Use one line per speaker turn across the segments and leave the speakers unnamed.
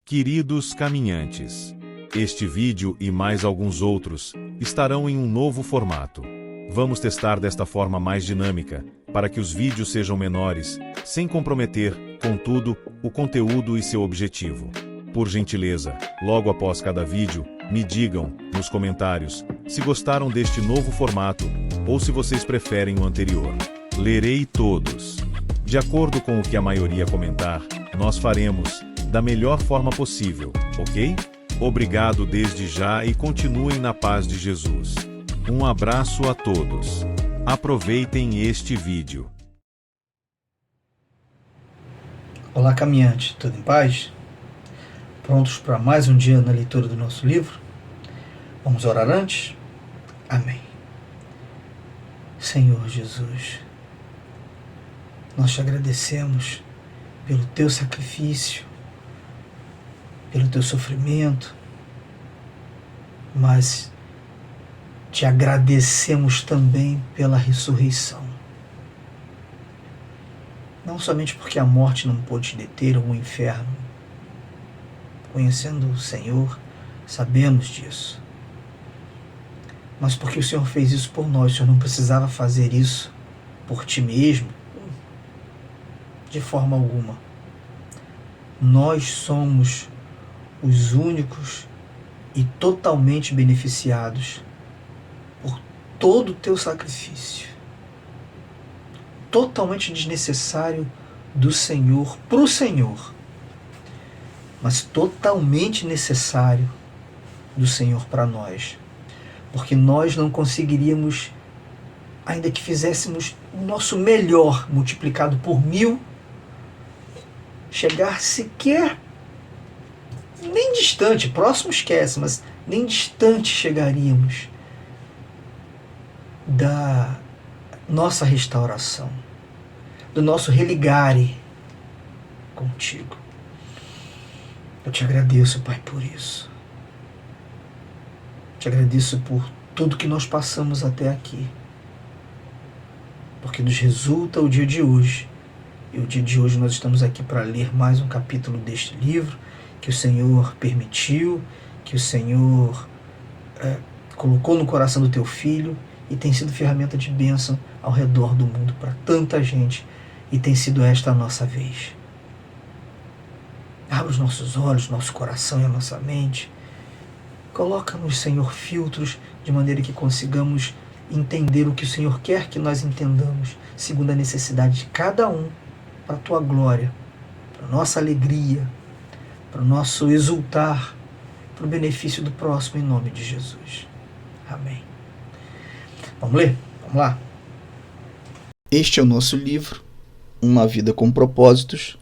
Queridos caminhantes, este vídeo e mais alguns outros estarão em um novo formato. Vamos testar desta forma mais dinâmica, para que os vídeos sejam menores, sem comprometer, contudo, o conteúdo e seu objetivo. Por gentileza, logo após cada vídeo, me digam, nos comentários, se gostaram deste novo formato, ou se vocês preferem o anterior. Lerei todos. De acordo com o que a maioria comentar, nós faremos da melhor forma possível, ok? Obrigado desde já e continuem na paz de Jesus. Um abraço a todos. Aproveitem este vídeo.
Olá, caminhante, tudo em paz? Prontos para mais um dia na leitura do nosso livro? Vamos orar antes? Amém. Senhor Jesus, nós te agradecemos pelo teu sacrifício, pelo teu sofrimento, mas te agradecemos também pela ressurreição. Não somente porque a morte não pôde te deter, ou o inferno. Conhecendo o Senhor, sabemos disso. Mas porque o Senhor fez isso por nós, o Senhor não precisava fazer isso por ti mesmo, de forma alguma. Nós somos os únicos e totalmente beneficiados por todo o teu sacrifício, totalmente desnecessário do Senhor, para o Senhor, mas totalmente necessário do Senhor para nós, porque nós não conseguiríamos, ainda que fizéssemos o nosso melhor multiplicado por 1000, chegar sequer, nem distante, próximo esquece, mas nem distante chegaríamos da nossa restauração, do nosso religare contigo. Eu te agradeço, Pai, por isso. Te agradeço por tudo que nós passamos até aqui, porque nos resulta o dia de hoje. E o dia de hoje nós estamos aqui para ler mais um capítulo deste livro que o Senhor permitiu, que o Senhor colocou no coração do teu filho e tem sido ferramenta de bênção ao redor do mundo para tanta gente, e tem sido esta a nossa vez. Abra os nossos olhos, nosso coração e a nossa mente. Coloca-nos, Senhor, filtros de maneira que consigamos entender o que o Senhor quer que nós entendamos, segundo a necessidade de cada um, para a tua glória, para a nossa alegria, para o nosso exultar, para o benefício do próximo, em nome de Jesus. Amém. Vamos ler? Vamos lá. Este é o nosso livro, Uma Vida com Propósitos.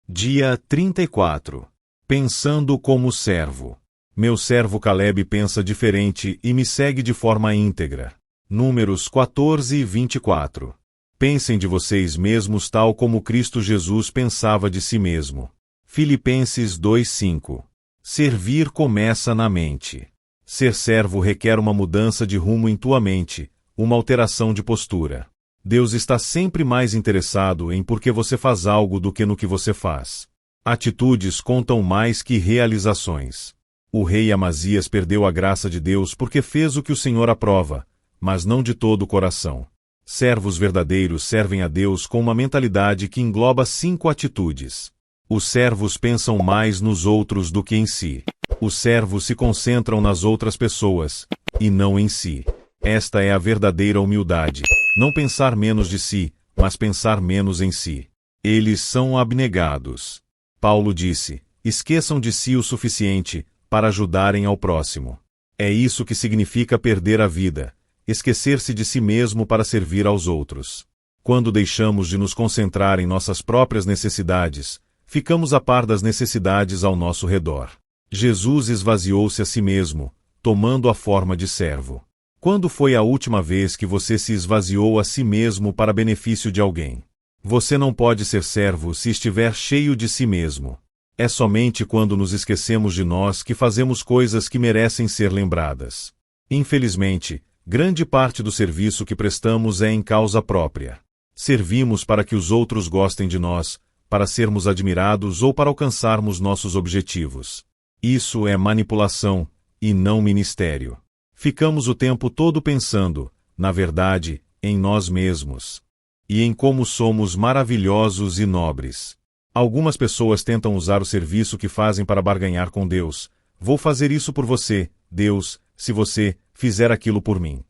Dia 34. Pensando como servo. Meu servo Caleb pensa diferente e me segue de forma íntegra. Números 14 e 24. Pensem de vocês mesmos tal como Cristo Jesus pensava de si mesmo. Filipenses 2:5. Servir começa na mente. Ser servo requer uma mudança de rumo em tua mente, uma alteração de postura. Deus está sempre mais interessado em por que você faz algo do que no que você faz. Atitudes contam mais que realizações. O rei Amazias perdeu a graça de Deus porque fez o que o Senhor aprova, mas não de todo o coração. Servos verdadeiros servem a Deus com uma mentalidade que engloba 5 atitudes. Os servos pensam mais nos outros do que em si. Os servos se concentram nas outras pessoas, e não em si. Esta é a verdadeira humildade. Não pensar menos de si, mas pensar menos em si. Eles são abnegados. Paulo disse: esqueçam de si o suficiente para ajudarem ao próximo. É isso que significa perder a vida. Esquecer-se de si mesmo para servir aos outros. Quando deixamos de nos concentrar em nossas próprias necessidades, ficamos a par das necessidades ao nosso redor. Jesus esvaziou-se a si mesmo, tomando a forma de servo. Quando foi a última vez que você se esvaziou a si mesmo para benefício de alguém? Você não pode ser servo se estiver cheio de si mesmo. É somente quando nos esquecemos de nós que fazemos coisas que merecem ser lembradas. Infelizmente, grande parte do serviço que prestamos é em causa própria. Servimos para que os outros gostem de nós, para sermos admirados ou para alcançarmos nossos objetivos. Isso é manipulação, e não ministério. Ficamos o tempo todo pensando, na verdade, em nós mesmos. E em como somos maravilhosos e nobres. Algumas pessoas tentam usar o serviço que fazem para barganhar com Deus. Vou fazer isso por você, Deus, se você fizer aquilo por mim.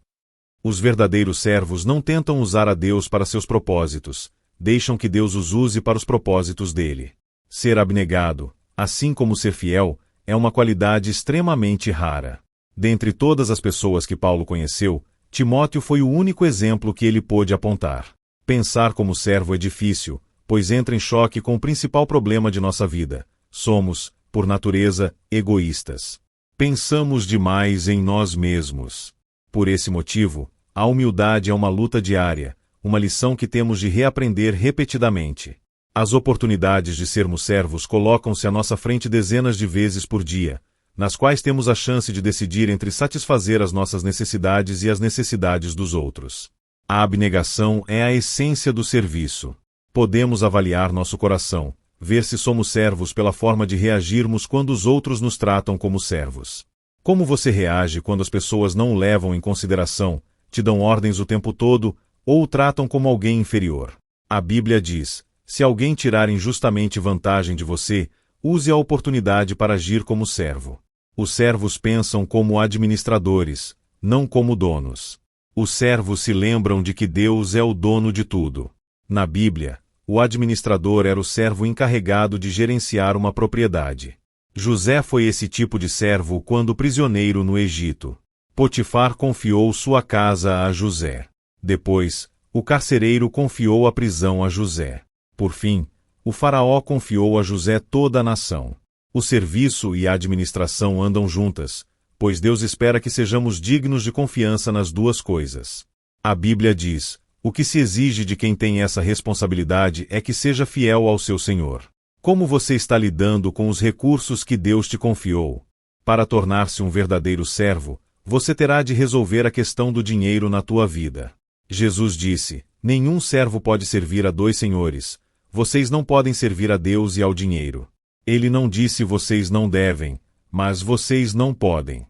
Os verdadeiros servos não tentam usar a Deus para seus propósitos, deixam que Deus os use para os propósitos dele. Ser abnegado, assim como ser fiel, é uma qualidade extremamente rara. Dentre todas as pessoas que Paulo conheceu, Timóteo foi o único exemplo que ele pôde apontar. Pensar como servo é difícil, pois entra em choque com o principal problema de nossa vida. Somos, por natureza, egoístas. Pensamos demais em nós mesmos. Por esse motivo, a humildade é uma luta diária, uma lição que temos de reaprender repetidamente. As oportunidades de sermos servos colocam-se à nossa frente dezenas de vezes por dia, nas quais temos a chance de decidir entre satisfazer as nossas necessidades e as necessidades dos outros. A abnegação é a essência do serviço. Podemos avaliar nosso coração, ver se somos servos pela forma de reagirmos quando os outros nos tratam como servos. Como você reage quando as pessoas não o levam em consideração, te dão ordens o tempo todo, ou o tratam como alguém inferior? A Bíblia diz: se alguém tirar injustamente vantagem de você, use a oportunidade para agir como servo. Os servos pensam como administradores, não como donos. Os servos se lembram de que Deus é o dono de tudo. Na Bíblia, o administrador era o servo encarregado de gerenciar uma propriedade. José foi esse tipo de servo quando prisioneiro no Egito. Potifar confiou sua casa a José. Depois, o carcereiro confiou a prisão a José. Por fim, o faraó confiou a José toda a nação. O serviço e a administração andam juntas, pois Deus espera que sejamos dignos de confiança nas duas coisas. A Bíblia diz: o que se exige de quem tem essa responsabilidade é que seja fiel ao seu Senhor. Como você está lidando com os recursos que Deus te confiou? Para tornar-se um verdadeiro servo, você terá de resolver a questão do dinheiro na tua vida. Jesus disse: nenhum servo pode servir a dois senhores. Vocês não podem servir a Deus e ao dinheiro. Ele não disse vocês não devem, mas vocês não podem.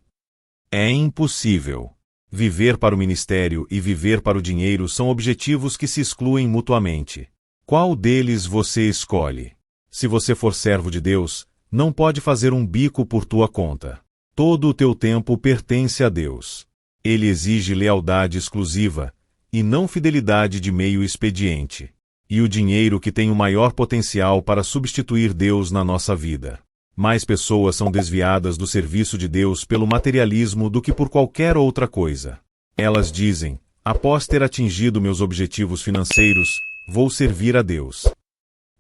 É impossível. Viver para o ministério e viver para o dinheiro são objetivos que se excluem mutuamente. Qual deles você escolhe? Se você for servo de Deus, não pode fazer um bico por tua conta. Todo o teu tempo pertence a Deus. Ele exige lealdade exclusiva, e não fidelidade de meio expediente. E o dinheiro que tem o maior potencial para substituir Deus na nossa vida. Mais pessoas são desviadas do serviço de Deus pelo materialismo do que por qualquer outra coisa. Elas dizem: após ter atingido meus objetivos financeiros, vou servir a Deus.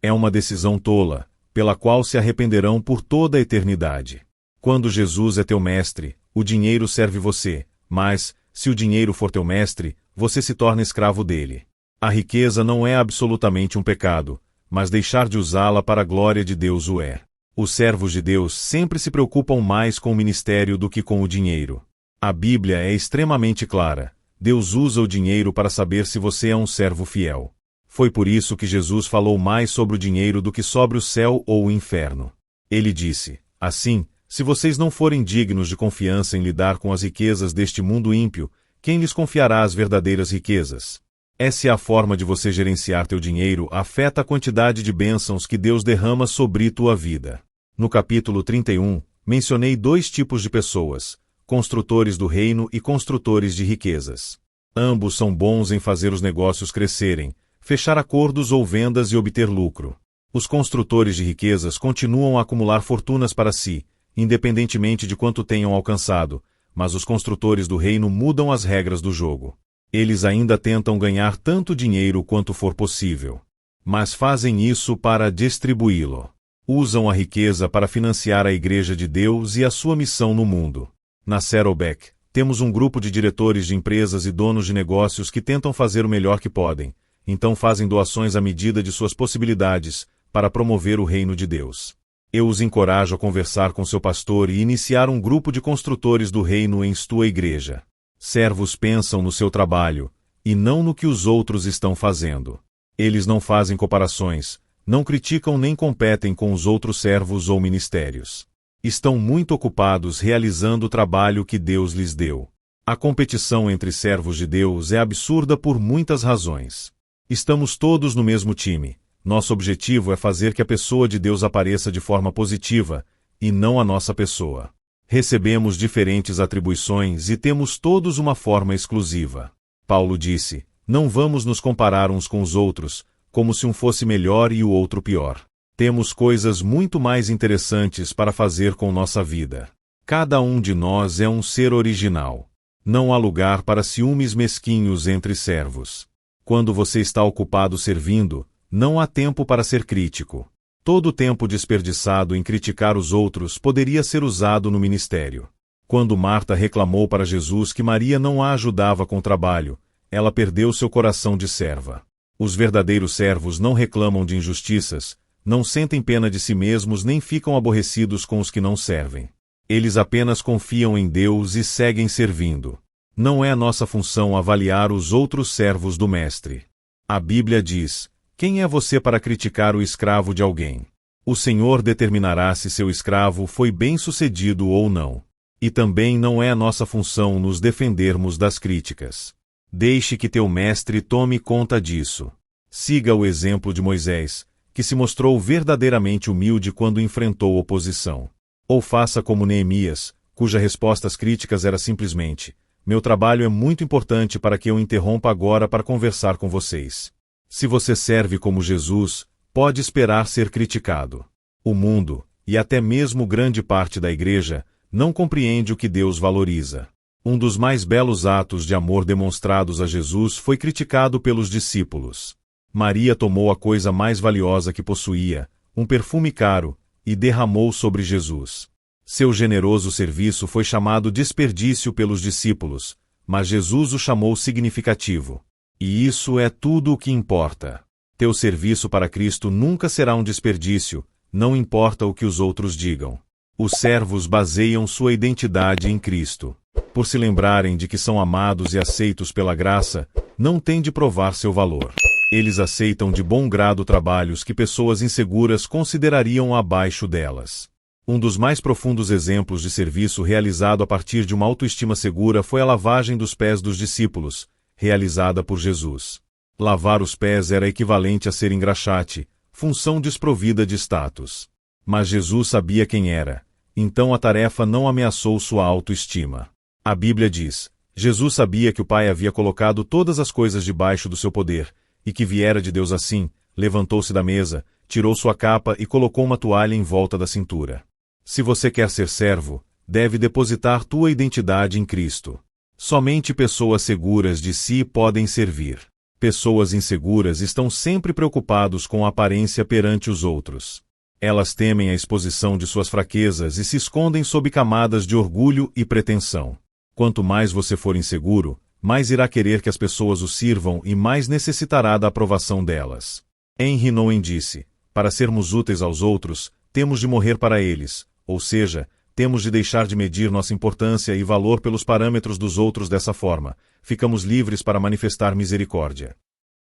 É uma decisão tola, pela qual se arrependerão por toda a eternidade. Quando Jesus é teu mestre, o dinheiro serve você, mas, se o dinheiro for teu mestre, você se torna escravo dele. A riqueza não é absolutamente um pecado, mas deixar de usá-la para a glória de Deus o é. Os servos de Deus sempre se preocupam mais com o ministério do que com o dinheiro. A Bíblia é extremamente clara: Deus usa o dinheiro para saber se você é um servo fiel. Foi por isso que Jesus falou mais sobre o dinheiro do que sobre o céu ou o inferno. Ele disse: assim, se vocês não forem dignos de confiança em lidar com as riquezas deste mundo ímpio, quem lhes confiará as verdadeiras riquezas? Essa é a forma de você gerenciar teu dinheiro, afeta a quantidade de bênçãos que Deus derrama sobre tua vida. No capítulo 31, mencionei dois tipos de pessoas: construtores do reino e construtores de riquezas. Ambos são bons em fazer os negócios crescerem, fechar acordos ou vendas e obter lucro. Os construtores de riquezas continuam a acumular fortunas para si, independentemente de quanto tenham alcançado, mas os construtores do reino mudam as regras do jogo. Eles ainda tentam ganhar tanto dinheiro quanto for possível. Mas fazem isso para distribuí-lo. Usam a riqueza para financiar a Igreja de Deus e a sua missão no mundo. Na Saddleback, temos um grupo de diretores de empresas e donos de negócios que tentam fazer o melhor que podem, então fazem doações à medida de suas possibilidades para promover o reino de Deus. Eu os encorajo a conversar com seu pastor e iniciar um grupo de construtores do reino em sua igreja. Servos pensam no seu trabalho, e não no que os outros estão fazendo. Eles não fazem comparações, Não criticam nem competem com os outros servos ou ministérios. Estão muito ocupados realizando o trabalho que Deus lhes deu. A competição entre servos de Deus é absurda por muitas razões. Estamos todos no mesmo time. Nosso objetivo é fazer que a pessoa de Deus apareça de forma positiva, e não a nossa pessoa. Recebemos diferentes atribuições e temos todos uma forma exclusiva. Paulo disse: não vamos nos comparar uns com os outros, como se um fosse melhor e o outro pior. Temos coisas muito mais interessantes para fazer com nossa vida. Cada um de nós é um ser original. Não há lugar para ciúmes mesquinhos entre servos. Quando você está ocupado servindo, não há tempo para ser crítico. Todo o tempo desperdiçado em criticar os outros poderia ser usado no ministério. Quando Marta reclamou para Jesus que Maria não a ajudava com o trabalho, ela perdeu seu coração de serva. Os verdadeiros servos não reclamam de injustiças, não sentem pena de si mesmos nem ficam aborrecidos com os que não servem. Eles apenas confiam em Deus e seguem servindo. Não é nossa função avaliar os outros servos do Mestre. A Bíblia diz: quem é você para criticar o escravo de alguém? O Senhor determinará se seu escravo foi bem-sucedido ou não. E também não é nossa função nos defendermos das críticas. Deixe que teu mestre tome conta disso. Siga o exemplo de Moisés, que se mostrou verdadeiramente humilde quando enfrentou oposição. Ou faça como Neemias, cuja resposta às críticas era simplesmente: meu trabalho é muito importante para que eu interrompa agora para conversar com vocês. Se você serve como Jesus, pode esperar ser criticado. O mundo, e até mesmo grande parte da igreja, não compreende o que Deus valoriza. Um dos mais belos atos de amor demonstrados a Jesus foi criticado pelos discípulos. Maria tomou a coisa mais valiosa que possuía, um perfume caro, e derramou sobre Jesus. Seu generoso serviço foi chamado desperdício pelos discípulos, mas Jesus o chamou significativo. E isso é tudo o que importa. Teu serviço para Cristo nunca será um desperdício, não importa o que os outros digam. Os servos baseiam sua identidade em Cristo. Por se lembrarem de que são amados e aceitos pela graça, não têm de provar seu valor. Eles aceitam de bom grado trabalhos que pessoas inseguras considerariam abaixo delas. Um dos mais profundos exemplos de serviço realizado a partir de uma autoestima segura foi a lavagem dos pés dos discípulos, realizada por Jesus. Lavar os pés era equivalente a ser engraxate, função desprovida de status. Mas Jesus sabia quem era, então a tarefa não ameaçou sua autoestima. A Bíblia diz: Jesus sabia que o Pai havia colocado todas as coisas debaixo do seu poder, e que viera de Deus assim, levantou-se da mesa, tirou sua capa e colocou uma toalha em volta da cintura. Se você quer ser servo, deve depositar tua identidade em Cristo. Somente pessoas seguras de si podem servir. Pessoas inseguras estão sempre preocupadas com a aparência perante os outros. Elas temem a exposição de suas fraquezas e se escondem sob camadas de orgulho e pretensão. Quanto mais você for inseguro, mais irá querer que as pessoas o sirvam e mais necessitará da aprovação delas. Henry Nouwen disse: para sermos úteis aos outros, temos de morrer para eles, ou seja, temos de deixar de medir nossa importância e valor pelos parâmetros dos outros dessa forma, ficamos livres para manifestar misericórdia.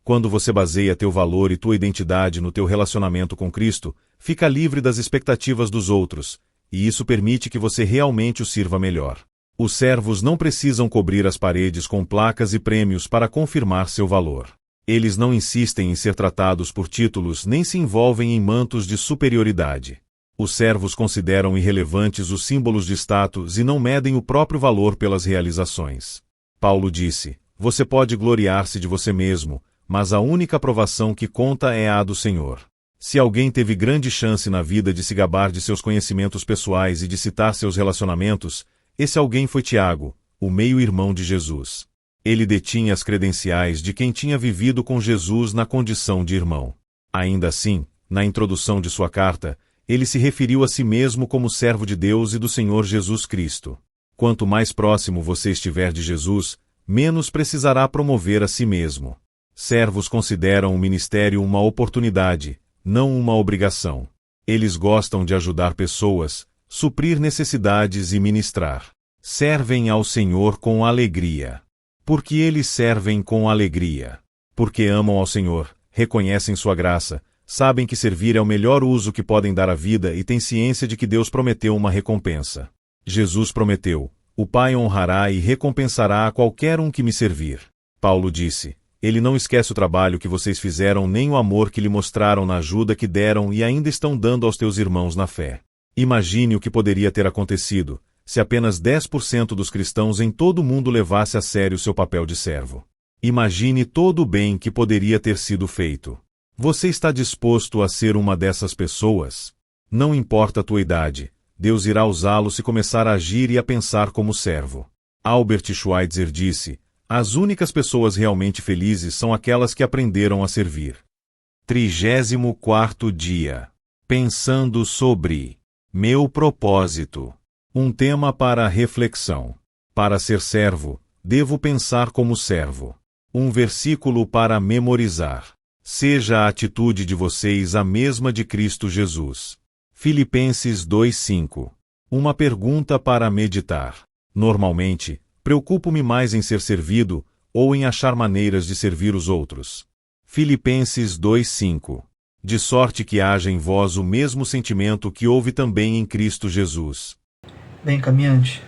Quando você baseia teu valor e tua identidade no teu relacionamento com Cristo, fica livre das expectativas dos outros, e isso permite que você realmente o sirva melhor. Os servos não precisam cobrir as paredes com placas e prêmios para confirmar seu valor. Eles não insistem em ser tratados por títulos nem se envolvem em mantos de superioridade. Os servos consideram irrelevantes os símbolos de status e não medem o próprio valor pelas realizações. Paulo disse: você pode gloriar-se de você mesmo, mas a única aprovação que conta é a do Senhor. Se alguém teve grande chance na vida de se gabar de seus conhecimentos pessoais e de citar seus relacionamentos, esse alguém foi Tiago, o meio-irmão de Jesus. Ele detinha as credenciais de quem tinha vivido com Jesus na condição de irmão. Ainda assim, na introdução de sua carta, ele se referiu a si mesmo como servo de Deus e do Senhor Jesus Cristo. Quanto mais próximo você estiver de Jesus, menos precisará promover a si mesmo. Servos consideram o ministério uma oportunidade, não uma obrigação. Eles gostam de ajudar pessoas, suprir necessidades e ministrar. Servem ao Senhor com alegria. Porque eles servem com alegria. Porque amam ao Senhor, reconhecem sua graça, Sabem que servir é o melhor uso que podem dar à vida e têm ciência de que Deus prometeu uma recompensa. Jesus prometeu: o Pai honrará e recompensará a qualquer um que me servir. Paulo disse: Ele não esquece o trabalho que vocês fizeram nem o amor que lhe mostraram na ajuda que deram e ainda estão dando aos teus irmãos na fé. Imagine o que poderia ter acontecido se apenas 10% dos cristãos em todo o mundo levasse a sério seu papel de servo. Imagine todo o bem que poderia ter sido feito. Você está disposto a ser uma dessas pessoas? Não importa a tua idade, Deus irá usá-lo se começar a agir e a pensar como servo. Albert Schweitzer disse: as únicas pessoas realmente felizes são aquelas que aprenderam a servir. 34º dia. Pensando sobre meu propósito. Um tema para a reflexão. Para ser servo, devo pensar como servo. Um versículo para memorizar. Seja a atitude de vocês a mesma de Cristo Jesus. Filipenses 2:5. Uma pergunta para meditar. Normalmente, preocupo-me mais em ser servido ou em achar maneiras de servir os outros. Filipenses 2:5. De sorte que haja em vós o mesmo sentimento que houve também em Cristo Jesus.
Bem, caminhante,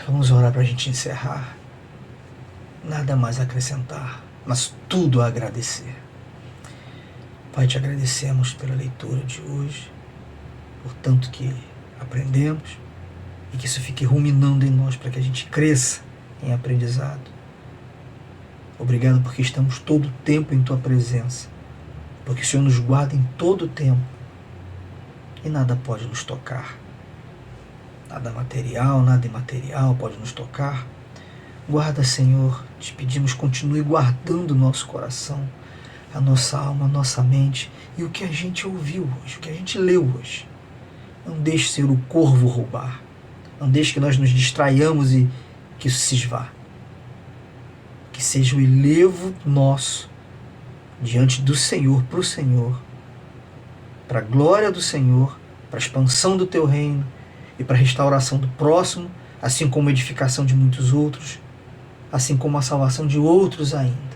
vamos orar para a gente encerrar. Nada mais a acrescentar, mas tudo a agradecer. Pai, te agradecemos pela leitura de hoje, por tanto que aprendemos, e que isso fique ruminando em nós para que a gente cresça em aprendizado. Obrigado porque estamos todo o tempo em Tua presença, porque o Senhor nos guarda em todo o tempo e nada pode nos tocar. Nada material, nada imaterial pode nos tocar. Guarda, Senhor, te pedimos, continue guardando o nosso coração, a nossa alma, a nossa mente e o que a gente ouviu hoje, o que a gente leu hoje. Não deixe ser o corvo roubar. Não deixe que nós nos distraiamos e que isso se esvá. Que seja o elevo nosso diante do Senhor, para o Senhor, para a glória do Senhor, para a expansão do Teu reino e para a restauração do próximo, assim como a edificação de muitos outros, assim como a salvação de outros ainda.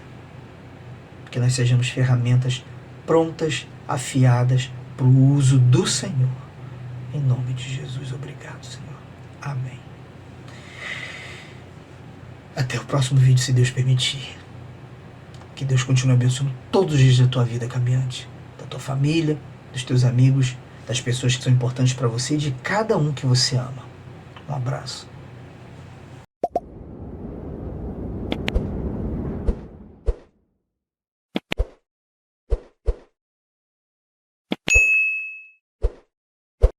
Que nós sejamos ferramentas prontas, afiadas para o uso do Senhor. Em nome de Jesus, obrigado, Senhor. Amém. Até o próximo vídeo, se Deus permitir. Que Deus continue abençoando todos os dias da tua vida, caminhante, da tua família, dos teus amigos, das pessoas que são importantes para você e de cada um que você ama. Um abraço.